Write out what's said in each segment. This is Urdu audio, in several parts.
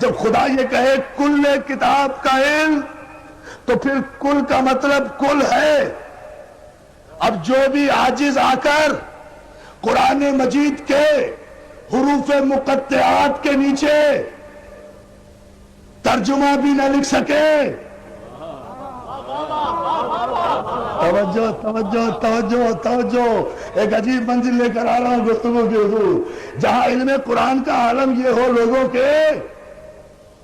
جب خدا یہ کہے کل کتاب کا علم تو پھر کل کا مطلب کل ہے. اب جو بھی عاجز آ کر قرآن مجید کے حروف مقطعات کے نیچے ترجمہ بھی نہ لکھ سکے. توجہ توجہ توجہ توجہ، ایک عجیب منزل لے کر آ رہا ہوں گفتگو کے حضور، جہاں علم قرآن کا عالم یہ ہو لوگوں کے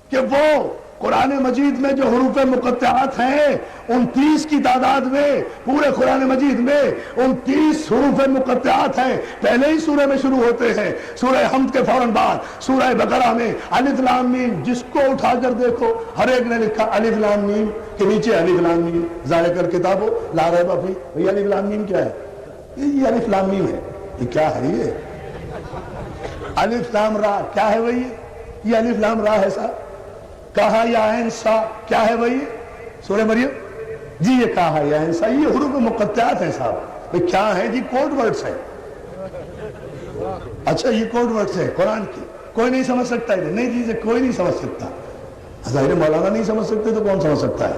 کہ وہ قرآن مجید میں جو حروف مقطعات ہیں 29 کی تعداد میں، پورے قرآن مجید میں 29 حروف مقطعات ہیں. پہلے ہی سورہ میں شروع ہوتے ہیں، سورہ حمد کے فوراً بعد سورہ بقرہ میں الف لام میم. جس کو اٹھا کر دیکھو ہر ایک نے لکھا الف لام میم کے نیچے الف لام میم ذالک الکتاب لا ریب فیہ. بھئی الف لام میم کیا ہے؟ یہ الف لام میم ہے. یہ کیا ہے؟ یہ الف لام را کیا ہے بھئی؟ یہ الف لام را ہے صاحب. کہا یا عین سا کیا ہے بھئی؟ سورہ مریم جی. یہ کہا یا عین سا یہ حروف مقطعات ہیں صاحب. یہ کیا ہے جی؟ کوڈ ورڈز ہیں. اچھا یہ کوڈ ورڈز ہیں قرآن کی، کوئی نہیں سمجھ سکتا ہے؟ نہیں جی کوئی نہیں سمجھ سکتا. ظاہر مولانا نہیں سمجھ سکتے تو کون سمجھ سکتا ہے؟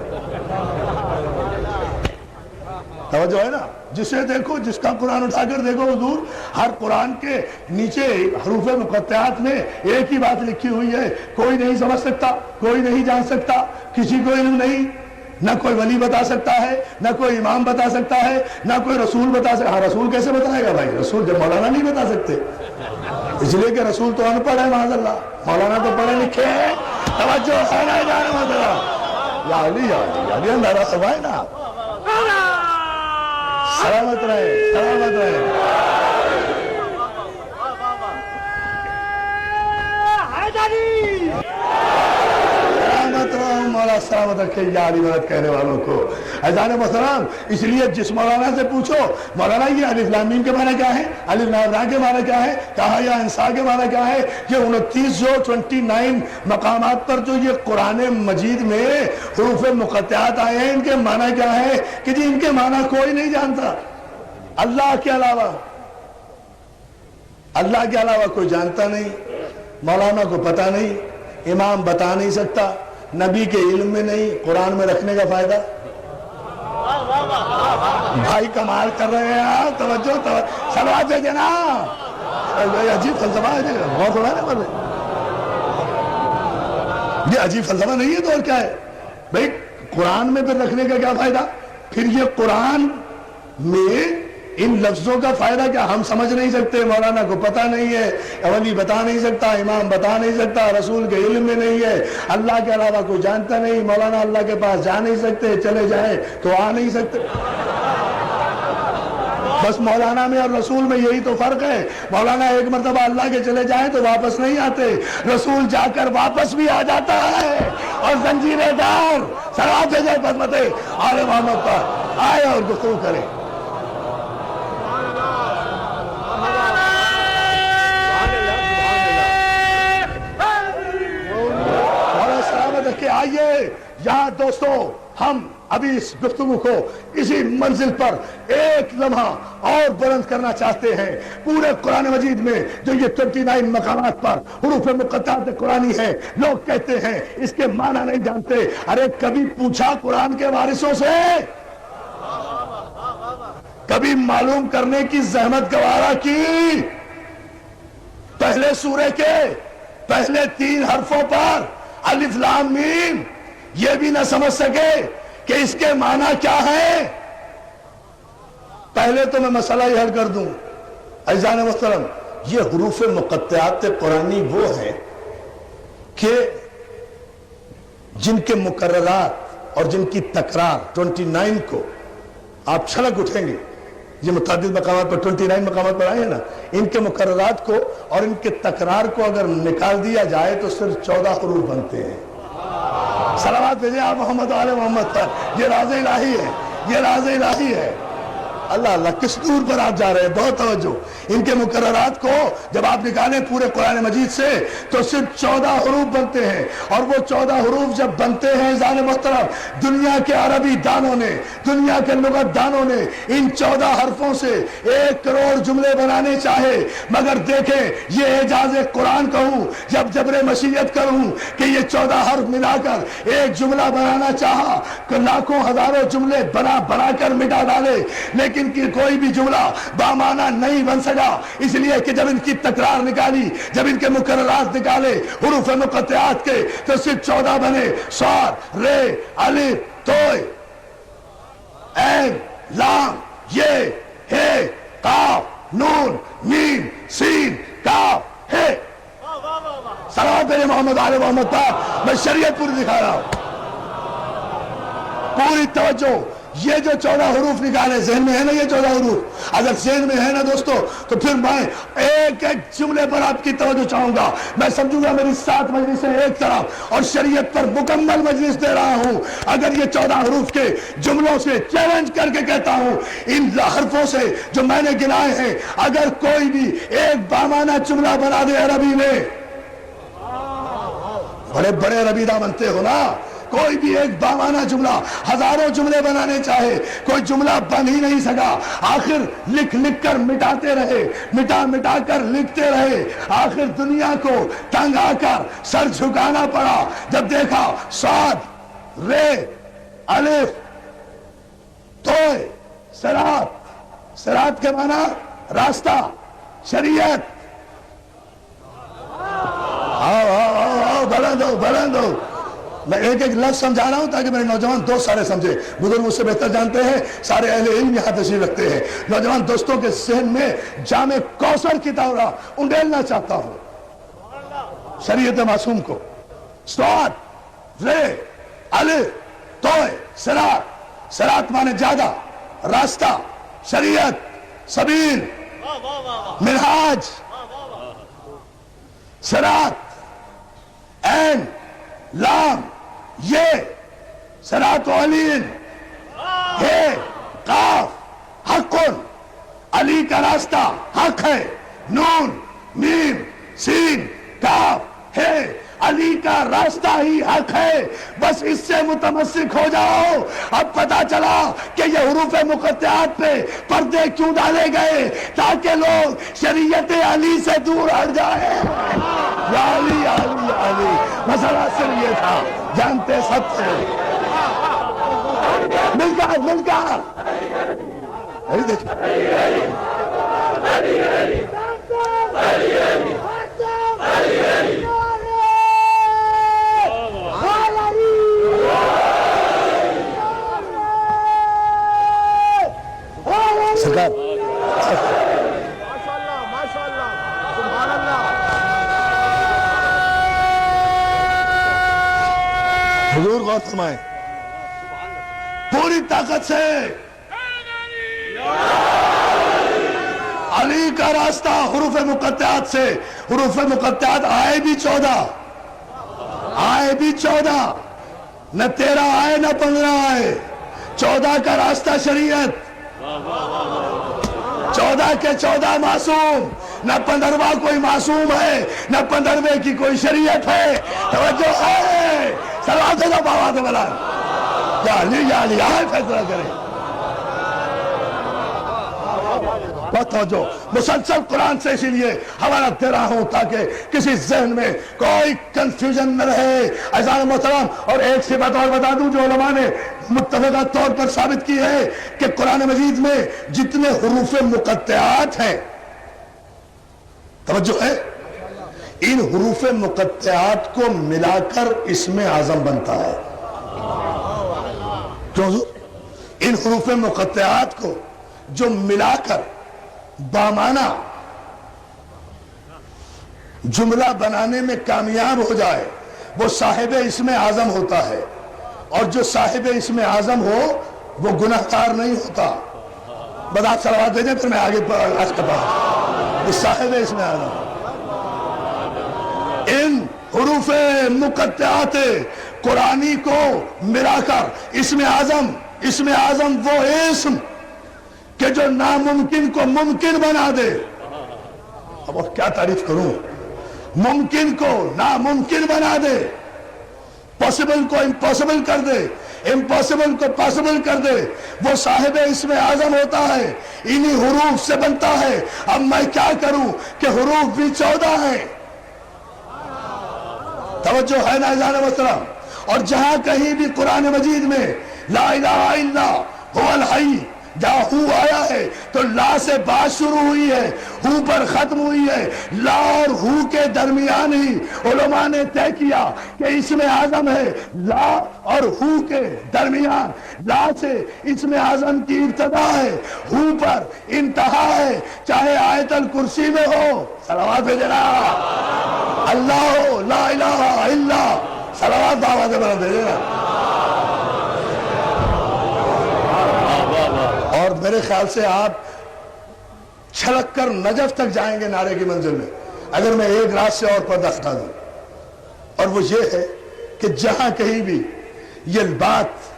توجہ ہے نا. جسے دیکھو جس کا قرآن اٹھا کر دیکھو حضور، ہر قرآن کے نیچے حروف مقطعات میں ایک ہی بات لکھی ہوئی ہے، کوئی نہیں سمجھ سکتا، کوئی نہیں جان سکتا، کسی کو علم نہیں. نہ کوئی ولی بتا سکتا ہے، نہ کوئی امام بتا سکتا ہے، نہ کوئی رسول بتا سکتا. ہاں رسول کیسے بتائے گا بھائی؟ رسول جب مولانا نہیں بتا سکتے، اس لیے کہ رسول تو ان پڑھ ہے معاذ اللہ، مولانا تو پڑھے لکھے ہیں. توجہ ہے نا جانے مطلب یا علی یا علی یا علی اندازہ سوائے نا. سلامت رہے سلامت رہے. سلامت رہو مولا سلامت رکھے یا علی مدد کہنے والوں کو. عزیزان محترم، اس لیے جس مولانا سے پوچھو مولانا یہ الف لام میم کے معنی کیا ہے، الف لام را کے معنی کیا ہے، کہا یا انسا کے معنی کیا ہے، یہ 29 مقامات پر جو یہ قرآن مجید میں حروف مقطعات آئے ہیں ان کے معنی کیا ہے کہ جی ان کے معنی کوئی نہیں جانتا اللہ کے علاوہ. اللہ کے علاوہ کوئی جانتا نہیں، مولانا کو پتہ نہیں، امام بتا نہیں سکتا، نبی کے علم میں نہیں. قرآن میں رکھنے کا فائدہ؟ بھائی کمال کر رہے ہیں آپ. توجہ صلوات بھیجے نا. عجیب فلسفہ ہے، بہت تھوڑا ہے نا. یہ عجیب فلسفہ نہیں ہے تو اور کیا ہے بھائی؟ قرآن میں پھر رکھنے کا کیا فائدہ؟ پھر یہ قرآن میں ان لفظوں کا فائدہ کیا؟ ہم سمجھ نہیں سکتے، مولانا کو پتہ نہیں ہے، ولی بتا نہیں سکتا، امام بتا نہیں سکتا، رسول کے علم میں نہیں ہے، اللہ کے علاوہ کوئی جانتا نہیں، مولانا اللہ کے پاس جا نہیں سکتے، چلے جائیں تو آ نہیں سکتے. بس مولانا میں اور رسول میں یہی تو فرق ہے. مولانا ایک مرتبہ اللہ کے چلے جائیں تو واپس نہیں آتے، رسول جا کر واپس بھی آ جاتا ہے. اور زنجیریں دار صلوات بھیجے خدمت آل محمد پر آئے اور گفتگو کرے. کہ آئیے یہاں دوستو ہم ابھی اس گفتگو کو اسی منزل پر ایک لمحہ اور بلند کرنا چاہتے ہیں. پورے قرآن مجید میں جو یہ 29 مقامات پر حروف مقطعات قرآنی ہے، لوگ کہتے ہیں اس کے معنی نہیں جانتے. ارے کبھی پوچھا قرآن کے وارثوں سے؟ کبھی معلوم کرنے کی زحمت گوارا کی؟ پہلے سورے کے پہلے 3 حرفوں پر الف لام میم یہ بھی نہ سمجھ سکے کہ اس کے معنی کیا ہے؟ پہلے تو میں مسئلہ ہی حل کر دوں. عزیزان محترم، یہ حروف مقطعات قرآنی وہ ہیں کہ جن کے مقررات اور جن کی تکرار 29 کو آپ چھلک اٹھیں گے. یہ متعدد مقامات پر 29 مقامات پر آئے ہیں نا، ان کے مقررات کو اور ان کے تکرار کو اگر نکال دیا جائے تو صرف 14 حروف بنتے ہیں. صلوات بھیجیں آپ محمد و آل محمد پر. یہ راز الہی ہے، یہ راز الہی ہے. اللہ اللہ کس دور پر آپ جا رہے ہیں، بہت توجہ. ان کے مقررات کو جب آپ نکالیں پورے قرآن مجید سے تو صرف 14 حروف بنتے ہیں، اور وہ 14 حروف جب بنتے ہیں ذال محترم، دنیا کے عربی دانوں نے، دنیا کے لغت دانوں نے ان 14 حرفوں سے 1 کروڑ جملے بنانے چاہے، مگر دیکھیں یہ اعجاز قرآن کہوں جب جبر مشیت کروں کہ یہ 14 حرف ملا کر ایک جملہ بنانا چاہا کہ لاکھوں ہزاروں جملے بنا کر مٹا ڈالے، لیکن کہ کوئی بھی جملہ بامعنی نہیں بن سکا، اس لیے کہ جب ان کی تکرار نکالی، جب ان کے مقررات نکالے حروف مقطعات کے تو صرف 14 بنے. صاد، رے، الف، توئے، عین، لام، یہ، ہے، قاف، نون، میم، سین، کاف، ہے. صلوات علی محمد آل محمد پاک. میں شریعت پوری دکھا رہا ہوں، پوری توجہ. یہ جو 14 حروف نکالے ذہن میں ہے نا، یہ 14 حروف اگر ذہن میں ہے نا دوستو تو پھر میں ایک ایک جملے پر آپ کی توجہ چاہوں گا. میں سمجھوں گا میری 7 مجلسیں ایک طرف اور شریعت پر مکمل مجلس دے رہا ہوں. اگر یہ 14 حروف کے جملوں سے چیلنج کر کے کہتا ہوں، ان حرفوں سے جو میں نے گنائے ہیں اگر کوئی بھی ایک بامعنی جملہ بنا دے عربی میں، بڑے بڑے عربی دا بنتے ہو نا، کوئی بھی ایک بامعنی جملہ، ہزاروں جملے بنانے چاہے کوئی جملہ بن ہی نہیں سکا. آخر لکھ لکھ کر مٹاتے رہے، مٹا کر لکھتے رہے، آخر دنیا کو تنگ آ کر سر جھکانا پڑا جب دیکھا صاد، رے، الف، توئے، صراط. صراط کے معنی راستہ، شریعت. بلند ہو. میں ایک ایک لفظ سمجھا رہا ہوں تاکہ میرے نوجوان دوست سارے سمجھے. بزرگ مجھ سے بہتر جانتے ہیں، سارے اہل علم یہاں تشریف رکھتے ہیں. نوجوان دوستوں کے ذہن میں جامع کوثر کی طرح انڈیلنا چاہتا ہوں شریعت معصوم کو. صاد، رے، الف، توئے، صراط. صراط مانے جادہ، راستہ، شریعت، سبیل، منہاج. صراط، عین، لام، یہ، صراط علی، ہے، قاف، حق، علی کا راستہ حق ہے، نون، میم، سین، کاف، ہے. علی کا راستہ ہی حق ہے، بس اس سے متمسک ہو جاؤ. اب پتا چلا کہ یہ حروف مقطعات پہ پردے کیوں ڈالے گئے، تاکہ لوگ شریعت علی سے دور ہٹ جائے. یا علی یا علی یا علی. مسئلہ صرف یہ تھا، جانتے سب تھے. مل کر سرکار حضور غور فرمائیں پوری طاقت سے. علی کا راستہ حروف مقطعات سے. حروف مقطعات آئے بھی 14، آئے بھی 14، نہ 13 آئے نہ 15 آئے. 14 کا راستہ شریعت، 14 کے 14 معصوم. نہ 15واں کوئی معصوم ہے، نہ 15ویں کی کوئی شریعت ہے. توجہ ہے، سلوات اللہ باوات بلا. یا علی یا علی آئے فیصلہ کریں. بہت توجہ. مسلسل قرآن سے اسی لیے حوالہ دے رہا ہوں تاکہ کسی ذہن میں کوئی کنفیوژن نہ رہے. عزیزان محترم، اور ایک سی بات اور بتا دوں جو علماء نے متفقہ طور پر ثابت کی ہے کہ قرآن مجید میں جتنے حروف مقطعات ہیں، توجہ ہے، ان حروف مقطعات کو ملا کر اسم اعظم بنتا ہے. کیوں؟ ان حروف مقطعات کو جو ملا کر بامعنی جملہ بنانے میں کامیاب ہو جائے وہ صاحب اسم اعظم ہوتا ہے. اور جو صاحب اسم اعظم ہو وہ گناہگار نہیں ہوتا. بس آپ صلوات بھیجیں پھر میں آگے آج کا بات. صاحب اسم اعظم ان حروف مقطعات قرآنی کو ملا کر اسم اعظم وہ اسم کہ جو ناممکن کو ممکن بنا دے. اب وہ کیا تعریف کروں. ممکن کو ناممکن بنا دے, پاسبل کو امپاسبل کر دے, امپاسبل کو پاسبل کر دے. وہ صاحب اسم اعظم ہوتا ہے, انہی حروف سے بنتا ہے. اب میں کیا کروں کہ حروف بھی 14 ہیں. توجہ ہے نا اذان محترم. اور جہاں کہیں بھی قرآن مجید میں لا الہ الا هو الحی جہاں ہو آیا ہے تو لا سے بات شروع ہوئی ہے, ہو پر ختم ہوئی ہے. لا اور ہو کے درمیان ہی علماء نے طے کیا کہ اسم اعظم ہے. لا اور ہو کے درمیان, لا سے اسم اعظم کی ابتدا ہے, ہو پر انتہا ہے. چاہے آیت الکرسی میں ہو, صلوات بھیجنا, اللہ ہو, لا الہ الا, صلوات آواز بلند بھیجنا. اور میرے خیال سے آپ چھلک کر نجف تک جائیں گے نعرے کی منزل میں اگر میں ایک رات سے اور پردہ ہٹا دوں. اور وہ یہ ہے کہ جہاں کہیں بھی یہ بات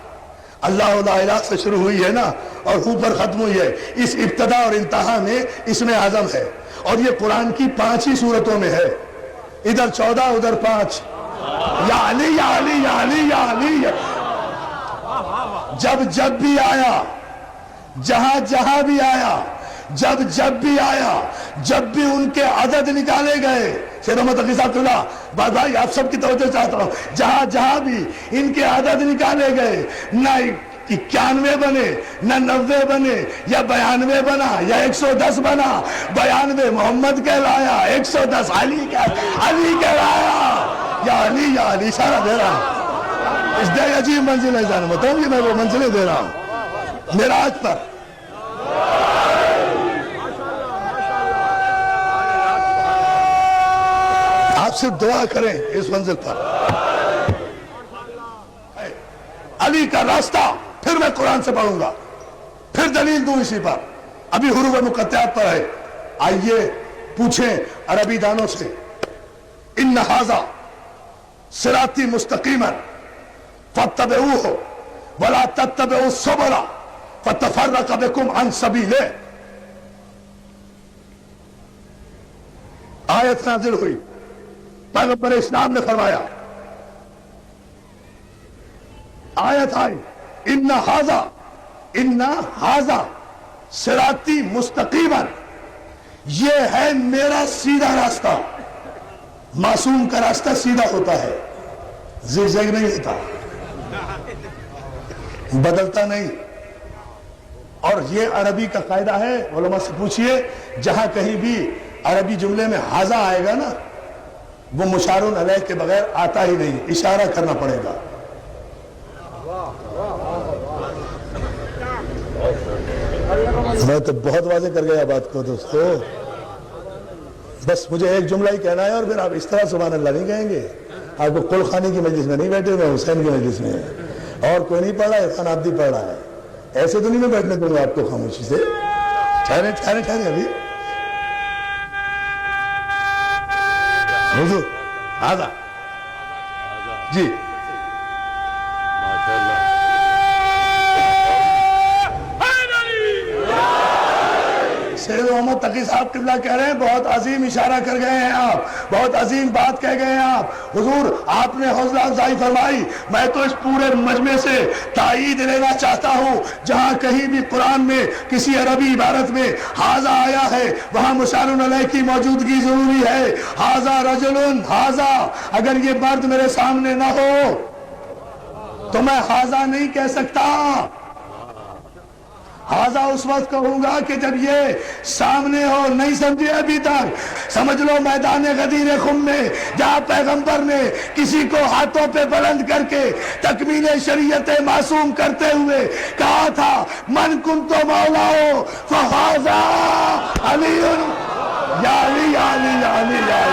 اللہ لا الہ سے شروع ہوئی ہے نا اور ہو پر ختم ہوئی ہے, اس ابتدا اور انتہا میں اسم اعظم ہے. اور یہ قرآن کی 5 ہی صورتوں میں ہے, ادھر 14 ادھر 5. یا علی یا علی یا علی یا علی. جب بھی آیا, جہاں بھی آیا, جب بھی آیا, جب بھی ان کے عدد نکالے گئے. شیخ محمد تقی صاحب اللہ بھائی آپ سب کی توجہ چاہتا ہوں. جہاں بھی ان کے عدد نکالے گئے, نہ 91 بنے, نہ 90 بنے, یا 92 بنا, یا 110 بنا. 92 محمد کہلایا, 110 علی کہلایا. یا علی اشارہ دے رہا ہوں. اس دے عجیب منزل ہے جان بتاؤں, میں وہ منزلیں دے رہا ہوں معراج پر. آپ صرف دعا کریں اس منزل پر. علی کا راستہ پھر میں قرآن سے پڑھوں گا, پھر دلیل دوں اسی پر. ابھی حروف مقطعات پر ہے. آئیے پوچھیں عربی دانوں سے, ان ھذا صراطی مستقیما فاتبعوہ ولا تتبعوا السبل فتفرق بکم عن سبیلہ. آیت نازل ہوئی, پیغمبر اسلام نے فرمایا, آیت آئی, ان ھذا صراطی مستقیما, یہ ہے میرا سیدھا راستہ. معصوم کا راستہ سیدھا ہوتا ہے, زگزگ نہیں ہوتا, بدلتا نہیں. اور یہ عربی کا قاعدہ ہے, علماء سے پوچھئے, جہاں کہیں بھی عربی جملے میں ھذا آئے گا نا وہ مشار علیہ کے بغیر آتا ہی نہیں, اشارہ کرنا پڑے گا. میں تو بہت واضح کر گیا بات کو دوستو, بس مجھے ایک جملہ ہی کہنا ہے اور پھر آپ اس طرح سبحان اللہ نہیں کہیں گے. آپ کو قل خانی کی مجلس میں نہیں بیٹھے, میں حسین کی مجلس میں, اور کوئی نہیں پڑھ رہا ہے, عرفان عابدی پڑھ رہا ہے. ایسے تو نہیں میں بیٹھنے دوں گا آپ کو خاموشی سے. ٹھہرے ابھی حضور آدھا جی. سید محمد تقی صاحب قبلہ کہہ رہے ہیں بہت عظیم اشارہ کر گئے ہیں آپ, بہت عظیم بات کہہ گئے ہیں آپ. حضور آپ نے حوصلہ افزائی فرمائی. میں تو اس پورے مجمع سے تائید لینا چاہتا ہوں, جہاں کہیں بھی قرآن میں کسی عربی عبارت میں ھذا آیا ہے وہاں مشار علیہ کی موجودگی ضروری ہے. ھذا رجل, ھذا, اگر یہ مرد میرے سامنے نہ ہو تو میں ھذا نہیں کہہ سکتا. ھذا اس وقت کہوں گا کہ جب یہ سامنے ہو. نہیں سمجھے ابھی تک؟ سمجھ لو میدان غدیر خم میں جہاں پیغمبر نے کسی کو ہاتھوں پہ بلند کر کے تکمیل شریعت معصوم کرتے ہوئے کہا تھا من کنت مولاہ فھذا علی. یا علی یا علی یا علی یا